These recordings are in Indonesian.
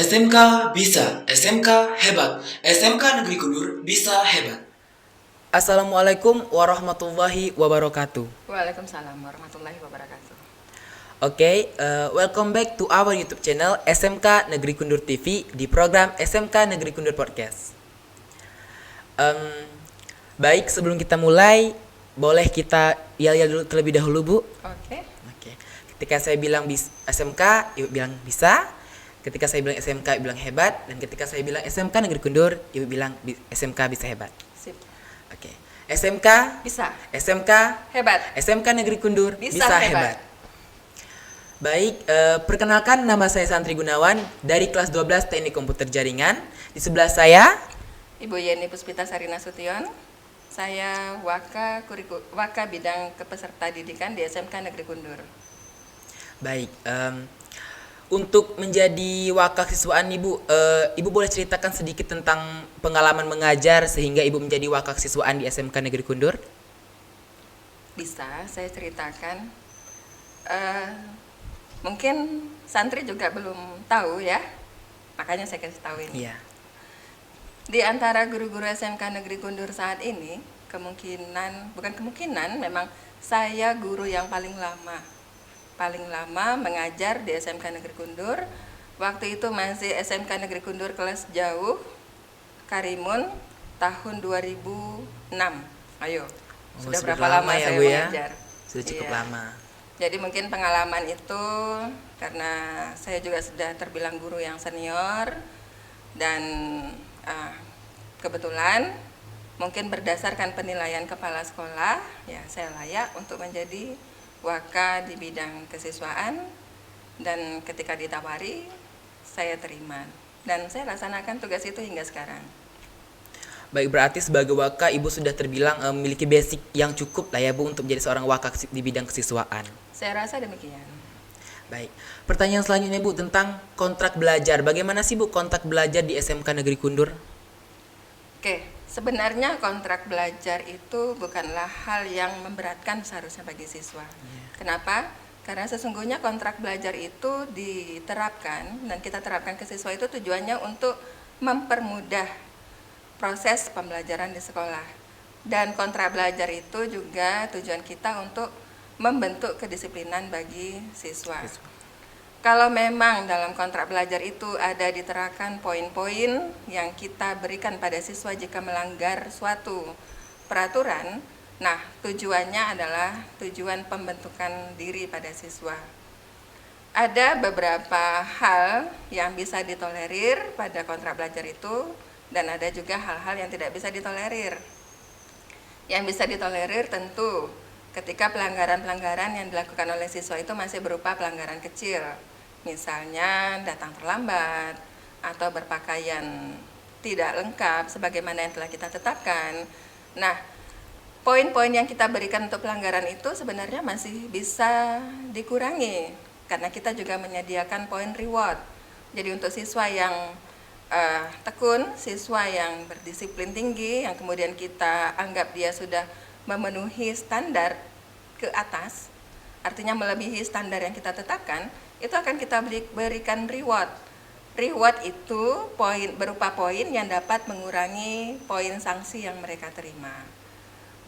SMK bisa, SMK hebat, SMK Negeri Kundur bisa hebat. Assalamualaikum warahmatullahi wabarakatuh. Waalaikumsalam warahmatullahi wabarakatuh. Welcome back to our YouTube channel SMK Negeri Kundur TV di program SMK Negeri Kundur Podcast. Baik, sebelum kita mulai, boleh kita yel-yel dulu terlebih dahulu, Bu? Oke. Oke. Ketika saya bilang SMK, Ibu bilang bisa. Ketika saya bilang SMK, Ibu bilang hebat. Dan ketika saya bilang SMK Negeri Kundur, Ibu bilang SMK bisa hebat. Sip. Oke. SMK Bisa. SMK Hebat. SMK Negeri Kundur Bisa bisa hebat. hebat. Baik, perkenalkan nama saya Santri Gunawan dari kelas 12 Teknik Komputer Jaringan. Di sebelah saya, Ibu Yeni Puspita Sarina Sution. Saya Waka bidang kepeserta didikan di SMK Negeri Kundur. baik, untuk menjadi wakil siswaan Ibu, Ibu boleh ceritakan sedikit tentang pengalaman mengajar sehingga Ibu menjadi wakil siswaan di SMK Negeri Kundur? Bisa saya ceritakan. Mungkin santri juga belum tahu ya. Makanya saya kasih tahu ini. Iya. Di antara guru-guru SMK Negeri Kundur saat ini, bukan kemungkinan, memang saya guru yang paling lama mengajar di SMK Negeri Kundur. Waktu itu masih SMK Negeri Kundur kelas jauh, Karimun, tahun 2006. Ayo, sudah Sudah berapa lama ya, saya Bu, ya? mengajar? Sudah cukup Iya. lama. Jadi mungkin pengalaman itu karena saya juga sudah terbilang guru yang senior dan kebetulan mungkin berdasarkan penilaian kepala sekolah, ya saya layak untuk menjadi waka di bidang kesiswaan dan ketika ditawari saya terima dan saya laksanakan tugas itu hingga sekarang. Baik, berarti sebagai waka Ibu sudah terbilang memiliki basic yang cukup lah ya, Bu, untuk menjadi seorang waka di bidang kesiswaan. Saya rasa demikian. Baik, pertanyaan selanjutnya, Bu, tentang kontrak belajar. Bagaimana sih, Bu, kontrak belajar di SMK Negeri Kundur? Oke, sebenarnya kontrak belajar itu bukanlah hal yang memberatkan seharusnya bagi siswa. Kenapa? Karena sesungguhnya kontrak belajar itu diterapkan dan kita terapkan ke siswa itu tujuannya untuk mempermudah proses pembelajaran di sekolah. Dan kontrak belajar itu juga tujuan kita untuk membentuk kedisiplinan bagi siswa. Kalau memang dalam kontrak belajar itu ada diterapkan poin-poin yang kita berikan pada siswa jika melanggar suatu peraturan, nah tujuannya adalah tujuan pembentukan diri pada siswa. Ada beberapa hal yang bisa ditolerir pada kontrak belajar itu dan ada juga hal-hal yang tidak bisa ditolerir. Yang bisa ditolerir tentu ketika pelanggaran-pelanggaran yang dilakukan oleh siswa itu masih berupa pelanggaran kecil. Misalnya datang terlambat atau berpakaian tidak lengkap sebagaimana yang telah kita tetapkan. Nah, poin-poin yang kita berikan untuk pelanggaran itu sebenarnya masih bisa dikurangi karena kita juga menyediakan poin reward. Jadi untuk siswa yang tekun, siswa yang berdisiplin tinggi, yang kemudian kita anggap dia sudah memenuhi standar ke atas, artinya melebihi standar yang kita tetapkan, itu akan kita berikan reward. Reward itu berupa poin yang dapat mengurangi poin sanksi yang mereka terima.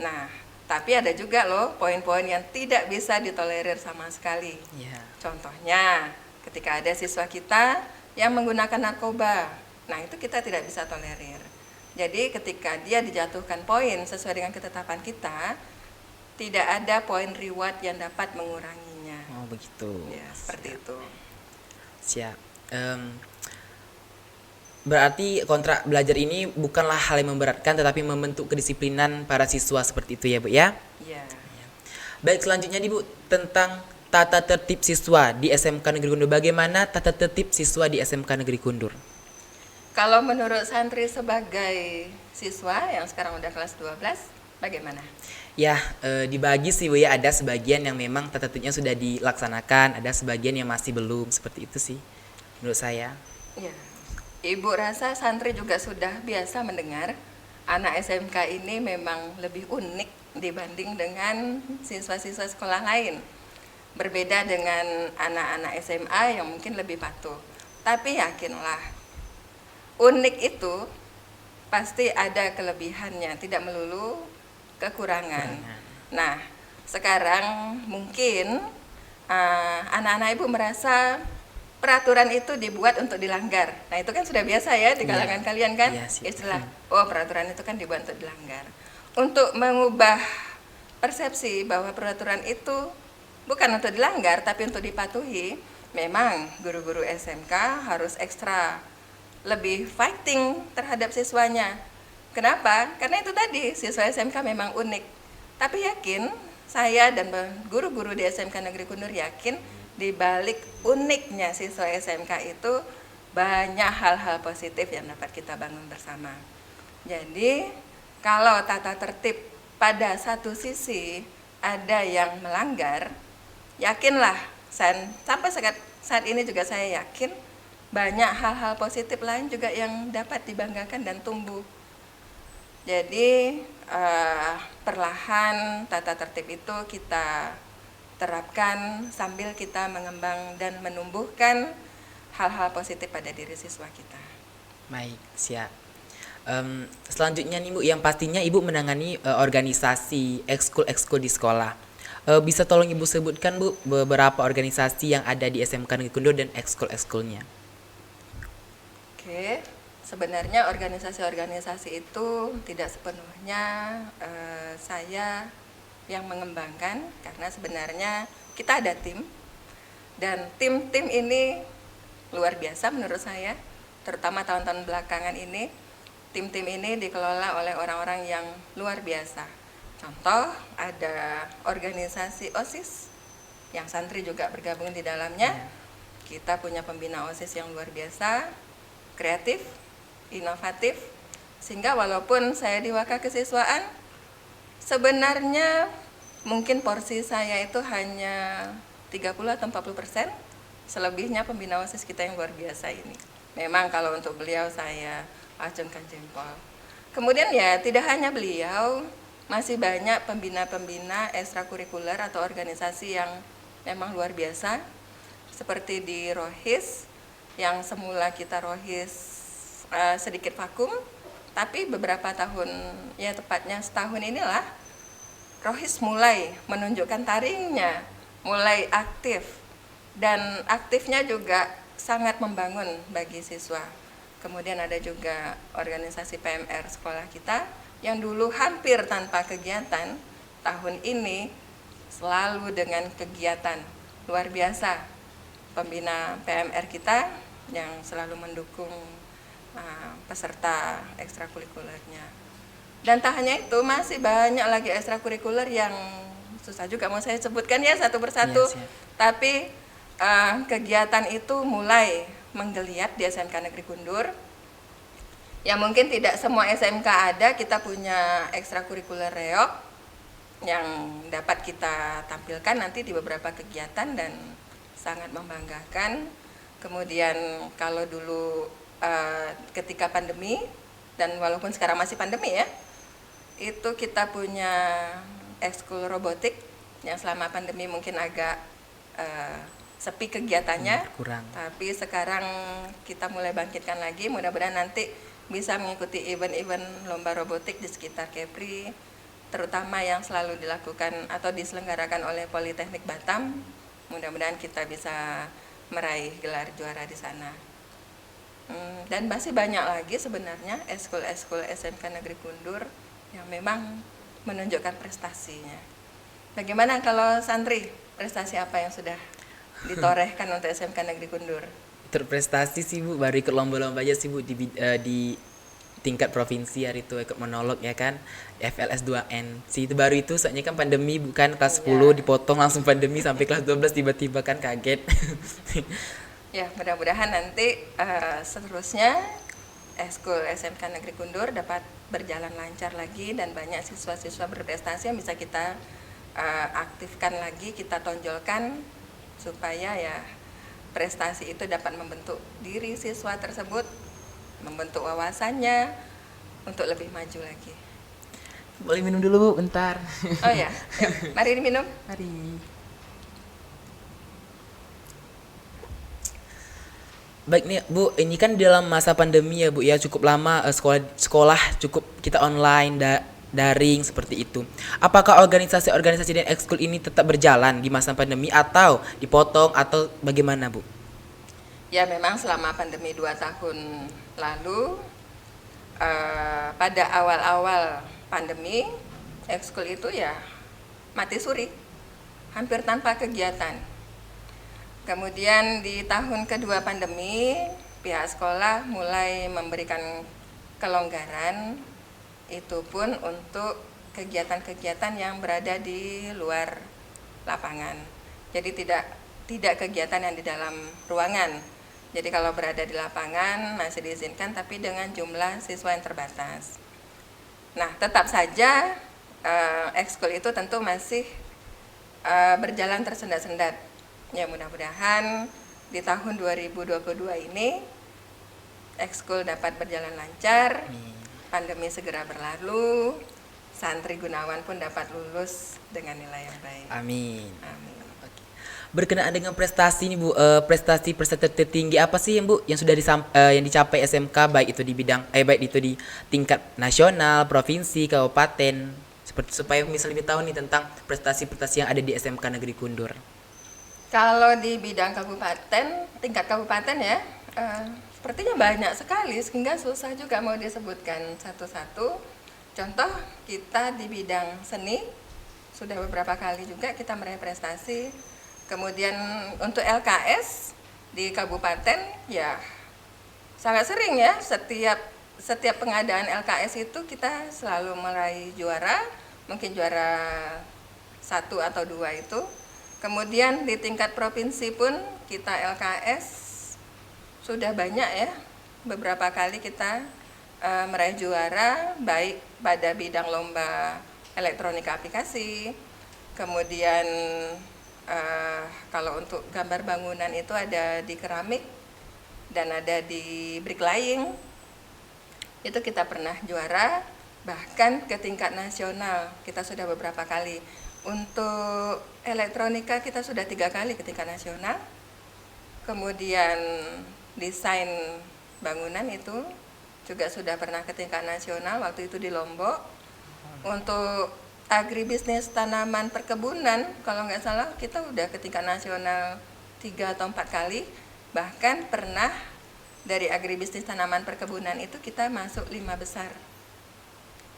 Nah, tapi ada juga loh poin-poin yang tidak bisa ditolerir sama sekali. Yeah. Contohnya, ketika ada siswa kita yang menggunakan narkoba, nah itu kita tidak bisa tolerir. Jadi ketika dia dijatuhkan poin sesuai dengan ketetapan kita, tidak ada poin reward yang dapat menguranginya. Oh, begitu. Ya, seperti itu. Siap. Berarti kontrak belajar ini bukanlah hal yang memberatkan tetapi membentuk kedisiplinan para siswa seperti itu ya, Bu, ya? Ya. Baik, selanjutnya nih, Bu, tentang tata tertib siswa di SMK Negeri Kundur. Bagaimana tata tertib siswa di SMK Negeri Kundur? Kalau menurut santri sebagai siswa yang sekarang udah kelas 12, bagaimana? Ya, dibagi sih, Bu, ya. Ada sebagian yang memang tata tertibnya sudah dilaksanakan, ada sebagian yang masih belum, seperti itu sih menurut saya. Ya. Ibu rasa santri juga sudah biasa mendengar anak SMK ini memang lebih unik dibanding dengan siswa-siswa sekolah lain. Berbeda dengan anak-anak SMA yang mungkin lebih patuh. Tapi yakinlah, unik itu pasti ada kelebihannya, tidak melulu kekurangan. Nah, sekarang mungkin anak-anak ibu merasa peraturan itu dibuat untuk dilanggar. Nah, itu kan sudah biasa ya di kalangan kalian kan, istilah, oh peraturan itu kan dibuat untuk dilanggar. Untuk mengubah persepsi bahwa peraturan itu bukan untuk dilanggar tapi untuk dipatuhi, memang guru-guru SMK harus ekstra lebih fighting terhadap siswanya. Kenapa? Karena itu tadi, siswa SMK memang unik. Tapi yakin, saya dan guru-guru di SMK Negeri Kundur yakin di balik uniknya siswa SMK itu banyak hal-hal positif yang dapat kita bangun bersama. Jadi, kalau tata tertib pada satu sisi ada yang melanggar, yakinlah, sampai saat ini juga saya yakin banyak hal-hal positif lain juga yang dapat dibanggakan dan tumbuh. Jadi perlahan tata tertib itu kita terapkan sambil kita mengembang dan menumbuhkan hal-hal positif pada diri siswa kita. Baik, siap. Selanjutnya nih Bu, yang pastinya Ibu menangani organisasi ekskul di sekolah. Bisa tolong Ibu sebutkan Bu beberapa organisasi yang ada di SMK Negeri Kundur dan ekskul-ekskulnya. Oke, sebenarnya organisasi-organisasi itu tidak sepenuhnya saya yang mengembangkan, karena sebenarnya kita ada tim, dan tim-tim ini luar biasa menurut saya, terutama tahun-tahun belakangan ini. Tim-tim ini dikelola oleh orang-orang yang luar biasa. Contoh, ada organisasi OSIS yang santri juga bergabung di dalamnya. Kita punya pembina OSIS yang luar biasa, kreatif, inovatif, sehingga walaupun saya di Wakak Kesiswaan, sebenarnya mungkin porsi saya itu hanya 30 atau 40%, selebihnya pembina OSIS kita yang luar biasa ini. Memang kalau untuk beliau saya acungkan jempol. Kemudian ya tidak hanya beliau, masih banyak pembina-pembina ekstrakurikuler atau organisasi yang memang luar biasa, seperti di Rohis, yang semula kita Rohis sedikit vakum, tapi beberapa tahun, ya tepatnya setahun inilah, Rohis mulai menunjukkan taringnya, mulai aktif, dan aktifnya juga sangat membangun bagi siswa. Kemudian ada juga organisasi PMR sekolah kita yang dulu hampir tanpa kegiatan, tahun ini selalu dengan kegiatan luar biasa. Pembina PMR kita yang selalu mendukung peserta ekstrakurikulernya. Dan tak hanya itu, masih banyak lagi ekstrakurikuler yang susah juga mau saya sebutkan ya satu persatu. Tapi kegiatan itu mulai menggeliat di SMK Negeri Kundur. Ya mungkin tidak semua SMK ada, kita punya ekstrakurikuler reok yang dapat kita tampilkan nanti di beberapa kegiatan dan sangat membanggakan. Kemudian kalau dulu ketika pandemi, dan walaupun sekarang masih pandemi ya, itu kita punya ekskul robotik yang selama pandemi mungkin agak sepi kegiatannya, kurang. Tapi sekarang kita mulai bangkitkan lagi, mudah-mudahan nanti bisa mengikuti event-event lomba robotik di sekitar Kepri, terutama yang selalu dilakukan atau diselenggarakan oleh Politeknik Batam. Mudah-mudahan kita bisa meraih gelar juara di sana. Dan masih banyak lagi sebenarnya ekskul-ekskul SMK Negeri Kundur yang memang menunjukkan prestasinya. Bagaimana kalau santri, prestasi apa yang sudah ditorehkan untuk SMK Negeri Kundur? Terprestasi sih Bu, baru ikut lomba-lomba aja sih Bu di tingkat provinsi hari itu ikut monolog ya kan, FLS 2N. Itu baru itu, soalnya kan pandemi bukan kelas 10 dipotong langsung pandemi sampai kelas 12 tiba-tiba kan kaget. Ya, mudah-mudahan nanti seterusnya ekskul SMK Negeri Kundur dapat berjalan lancar lagi dan banyak siswa-siswa berprestasi yang bisa kita aktifkan lagi, kita tonjolkan supaya ya prestasi itu dapat membentuk diri siswa tersebut, membentuk wawasannya untuk lebih maju lagi. Boleh minum dulu Bu, bentar. Oh ya, mari diminum. Mari. Baik nih Bu, ini kan dalam masa pandemi ya Bu ya, cukup lama sekolah cukup kita online daring seperti itu. Apakah organisasi-organisasi dan ekskul ini tetap berjalan di masa pandemi atau dipotong atau bagaimana Bu? Ya memang selama pandemi 2 tahun lalu, pada awal-awal pandemi, ekskul itu ya mati suri, hampir tanpa kegiatan. Kemudian di tahun kedua pandemi, pihak sekolah mulai memberikan kelonggaran, itu pun untuk kegiatan-kegiatan yang berada di luar lapangan. Jadi tidak kegiatan yang di dalam ruangan. Jadi kalau berada di lapangan masih diizinkan, tapi dengan jumlah siswa yang terbatas. Nah, tetap saja ekskul itu tentu masih berjalan tersendat-sendat. Ya mudah-mudahan di tahun 2022 ini ekskul dapat berjalan lancar, pandemi segera berlalu, santri Gunawan pun dapat lulus dengan nilai yang baik. Amin. Amin. Oke. Berkenaan dengan prestasi nih Bu, prestasi tertinggi apa sih yang Bu yang sudah yang dicapai SMK, baik itu di bidang baik itu di tingkat nasional, provinsi, kabupaten, seperti supaya bisa lebih tahu nih tentang prestasi-prestasi yang ada di SMK Negeri Kundur. Kalau di bidang kabupaten, tingkat kabupaten ya, sepertinya banyak sekali sehingga susah juga mau disebutkan satu-satu. Contoh kita di bidang seni sudah beberapa kali juga kita meraih prestasi. Kemudian untuk LKS di kabupaten ya sangat sering ya, setiap pengadaan LKS itu kita selalu meraih juara, mungkin juara 1 atau 2 itu. Kemudian di tingkat provinsi pun kita LKS sudah banyak ya, beberapa kali kita meraih juara, baik pada bidang lomba elektronika aplikasi. Kemudian kalau untuk gambar bangunan itu ada di keramik dan ada di bricklaying, itu kita pernah juara, bahkan ke tingkat nasional kita sudah beberapa kali. Untuk elektronika kita sudah 3 kali ke tingkat nasional. Kemudian desain bangunan itu juga sudah pernah ke tingkat nasional, waktu itu di Lombok. Untuk agribisnis tanaman perkebunan, kalau nggak salah kita udah ke tingkat nasional 3 atau 4 kali. Bahkan pernah dari agribisnis tanaman perkebunan itu kita masuk 5 besar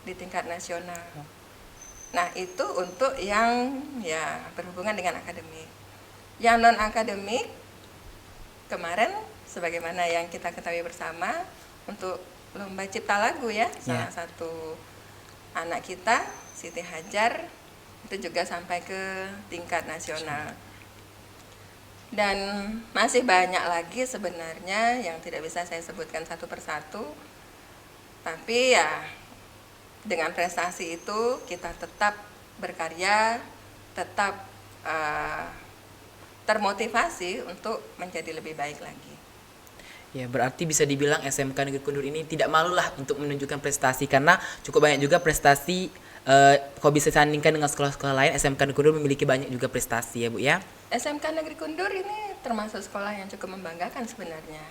di tingkat nasional. Nah itu untuk yang ya berhubungan dengan akademik. Yang non akademik kemarin sebagaimana yang kita ketahui bersama, untuk lomba cipta lagu ya, salah satu anak kita Siti Hajar itu juga sampai ke tingkat nasional. Dan masih banyak lagi sebenarnya yang tidak bisa saya sebutkan satu persatu. Tapi ya dengan prestasi itu kita tetap berkarya, tetap termotivasi untuk menjadi lebih baik lagi. Ya, berarti bisa dibilang SMK Negeri Kundur ini tidak malulah untuk menunjukkan prestasi, karena cukup banyak juga prestasi. Kalau bisa disandingkan dengan sekolah-sekolah lain, SMK Negeri Kundur memiliki banyak juga prestasi ya Bu ya. SMK Negeri Kundur ini termasuk sekolah yang cukup membanggakan sebenarnya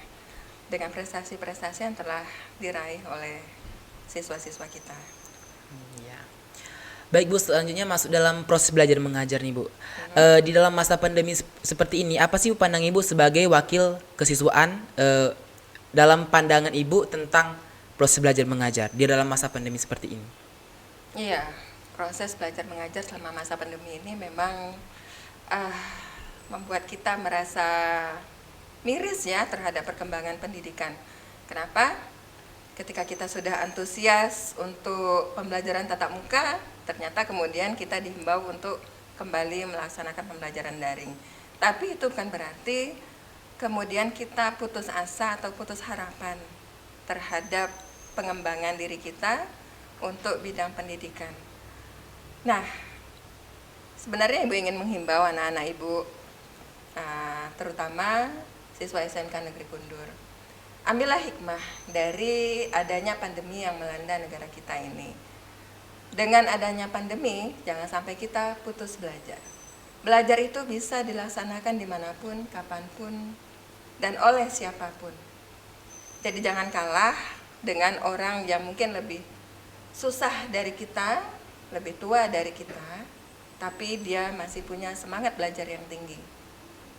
dengan prestasi-prestasi yang telah diraih oleh siswa-siswa kita. Ya. Baik Bu, selanjutnya masuk dalam proses belajar mengajar nih Bu. Di dalam masa pandemi seperti ini, apa sih pandang Ibu sebagai wakil kesiswaan, dalam pandangan Ibu tentang proses belajar mengajar di dalam masa pandemi seperti ini? Iya, proses belajar mengajar selama masa pandemi ini memang membuat kita merasa miris ya terhadap perkembangan pendidikan. Kenapa? Ketika kita sudah antusias untuk pembelajaran tatap muka, ternyata kemudian kita dihimbau untuk kembali melaksanakan pembelajaran daring. Tapi itu bukan berarti kemudian kita putus asa atau putus harapan terhadap pengembangan diri kita untuk bidang pendidikan. Nah, sebenarnya Ibu ingin menghimbau anak-anak Ibu, terutama siswa SMK Negeri Kundur. Ambillah hikmah dari adanya pandemi yang melanda negara kita ini. Dengan adanya pandemi, jangan sampai kita putus belajar. Belajar itu bisa dilaksanakan dimanapun, kapanpun, dan oleh siapapun. Jadi jangan kalah dengan orang yang mungkin lebih susah dari kita, lebih tua dari kita, tapi dia masih punya semangat belajar yang tinggi.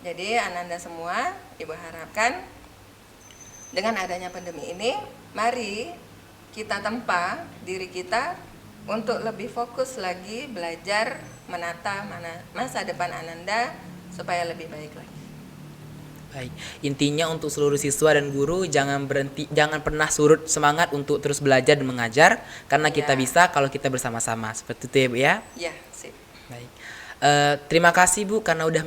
Jadi Ananda semua, Ibu harapkan dengan adanya pandemi ini, mari kita tempa diri kita untuk lebih fokus lagi belajar menata masa depan Ananda supaya lebih baik lagi. Baik, intinya untuk seluruh siswa dan guru jangan pernah surut semangat untuk terus belajar dan mengajar karena kita Ya. bisa kalau kita bersama-sama. Seperti itu ya Bu ya. Ya, sip. Baik. Terima kasih Bu karena udah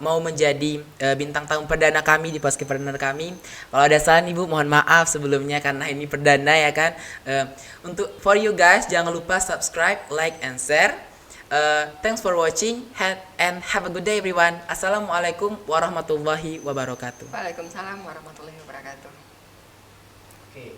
mau menjadi bintang tamu perdana kami di Paskibra kami. Kalau ada salah nih Bu, mohon maaf sebelumnya karena ini perdana ya kan. Untuk for you guys jangan lupa subscribe, like and share. Thanks for watching and have a good day everyone. Assalamualaikum warahmatullahi wabarakatuh. Waalaikumsalam warahmatullahi wabarakatuh. Oke.